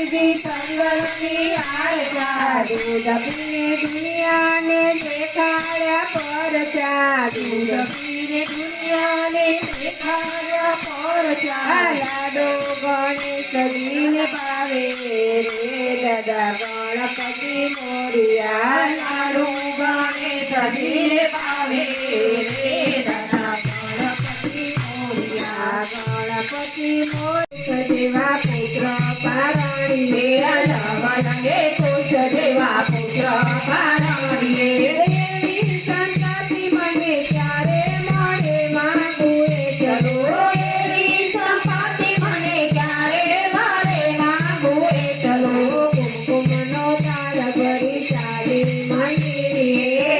દીધી સંગલની આરચા દૂધ પીને દુનિયાને દેખાડ્યા પરચા દૂધ પીને દુનિયાને દેખાડ્યા પરચા લાડો ગણેશજીને ભાવે રે દાદા ગણપતિ મોરિયા લાડો ગણેશજીને ભાવે રે દાદા ગણપતિ મોરિયા ગણપતિ મોરિયા દેવા પુત્ર પારણીએ નવરંગે કુશ દેવા પુત્ર પારણીએ દેવી સંતતિ મને ક્યારે મળે માગુએ ચલો દેવી સંપત્તિ મને ક્યારે મળે માગુએ ચલો કુમકુમનો તાળ ભરી ચાલી મંદિરે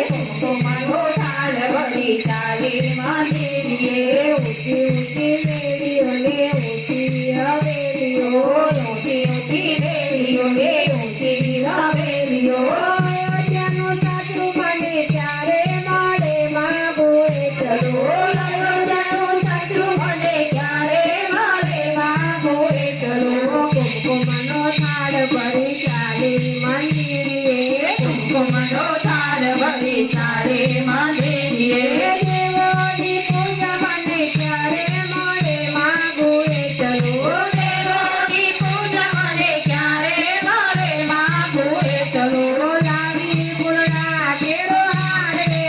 કુમકુમનો તાળ ભરી ચાલી મંદિરે ઊંચી ઊંચી વેડીઓને ઊંચી હવેલીઓ ઊંચી ઊંચી વેડીઓને ઊંચી હવેલીઓ અયોધ્યાનું સાચું મને ક્યારે મળે માગુએ ચલો અયોધ્યાનું સાચું મને ક્યારે મળે માગુએ ચલો કુમકુમનો થાળ ભરી ચાલી મંદિરે કુમકુમનો થાળ ભરી ચાલી મંદિરે દેવોની પૂજા મને ક્યારે મળે માગુએ ચલો દેવોની પૂજા મને ક્યારે મળે માગુએ ચલો લાવી ફૂલડા કેરો હાર રે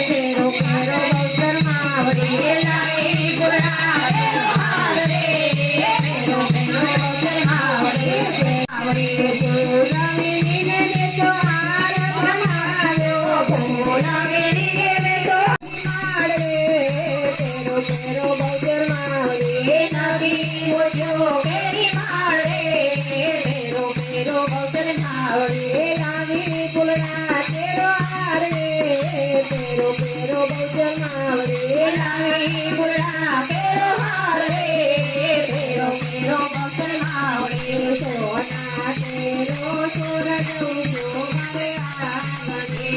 ફેરો ફેરો બહુચર માવડી લાવી ફૂલડા કેરો હાર રે ફેરો ફેરો બહુચર માવડી આવડી ફૂલાવીને દેતો હાર બનાવ્યો ફૂલાવીને દેતો હાર રે ફેરો ફેરો બહુચર માવડી નવી મોજો કેરી માળે ફેરો ફેરો બહુચર માવડી લાવી ફૂલડા કેરો હાર રે ફેરો ફેરો બહુચર માવડી લાવી ફૂલડા કેરો હાર રે ફેરો ફેરો બહુચર માવડી સોના કેરો સૂરજ ઉગો મારે આંગણે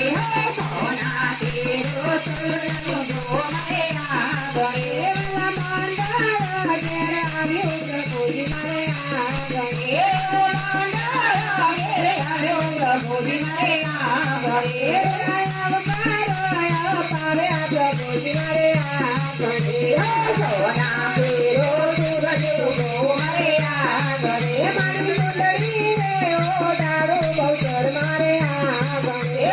સોના કેરો સૂરજ ઉગો મારે આંગણે મંડાળા ઘેર આવ્યો પ્રભુજી મારે આંગણે મંડાળા ઘેર આવ્યો પ્રભુજી મારે આંગણે પારે પ્રભુજી મારે આંગણે સોના કેરો સૂરજ ઉગો મારે આંગણે મારી સુંદરી રે ઓ તારો બહુચર મારે આંગણે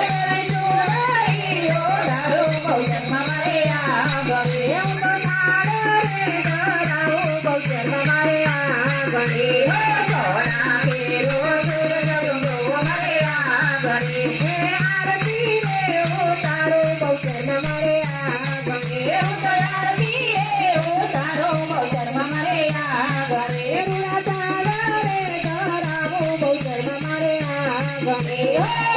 સુંદરી ઓ તારો બહુચર મારે આંગણે હું તો તાર રે તારો બહુચર મારે આંગણે સોના કેરો સૂરજ ઉગો મારે આંગણે આરતી રે ઓ તારો બહુચર મારે આંગણે હું તો આરતી રે ઓ તારો બહુચર મારે આંગણે રૂડા તારા રે કરાવો બહુચર મારે આંગણે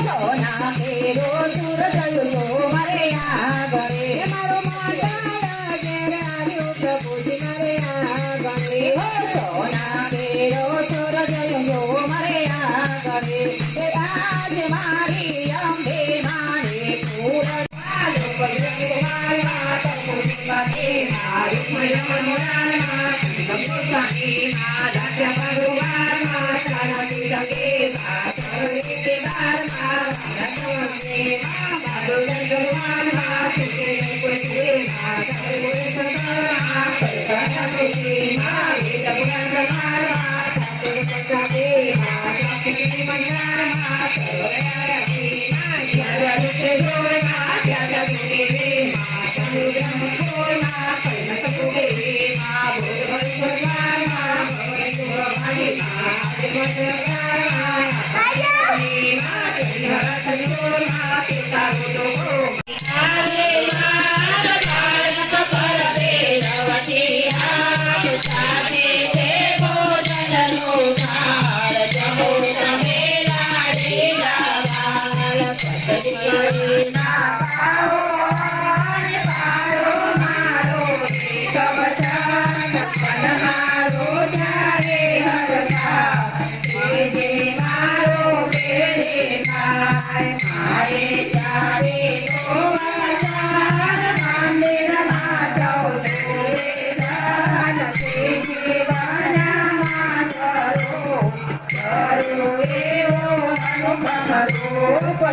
સોના કેરો સૂરજ ઉગો મારે આંગણે મારો મંડાળા ઘેર આવ્યો પ્રભુજી મારે આંગણે સોના કેરો સૂરજ ઉગો મારે આંગણે આજ મારી અંબે મારે ફૂલ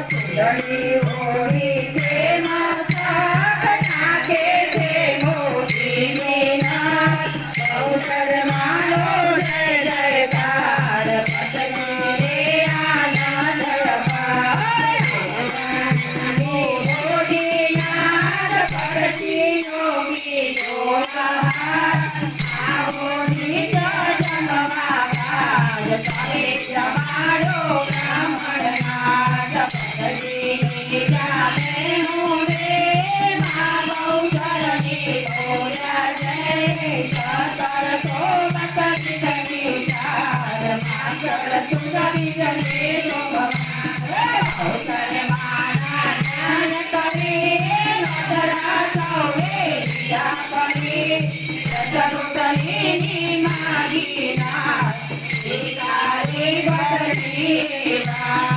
ચૂંદડી ઓઢી છે મસ્તક નાખે છે મોતીની નાક. બહુચર માનો જય જયકાર પતંગી રે આનંદ અપાર. ઓઢી નાદ પરથી યોગી જોહાર. આવો નિત જમવા બાદ તમે જમાડો બ્રાહ્મણ નાથ. પતંગીની જામે હું રે મા બહુચરની બોલ્યા જય. સતર સોમત ગીતની ચાર માંગળ સુંદરી જને શોભમાન. બહુચર માના જ્ઞાન કરી નોતરા સૌને લીધા કરી. દશરથની માગી નાથ દીધારી બદલી વાત.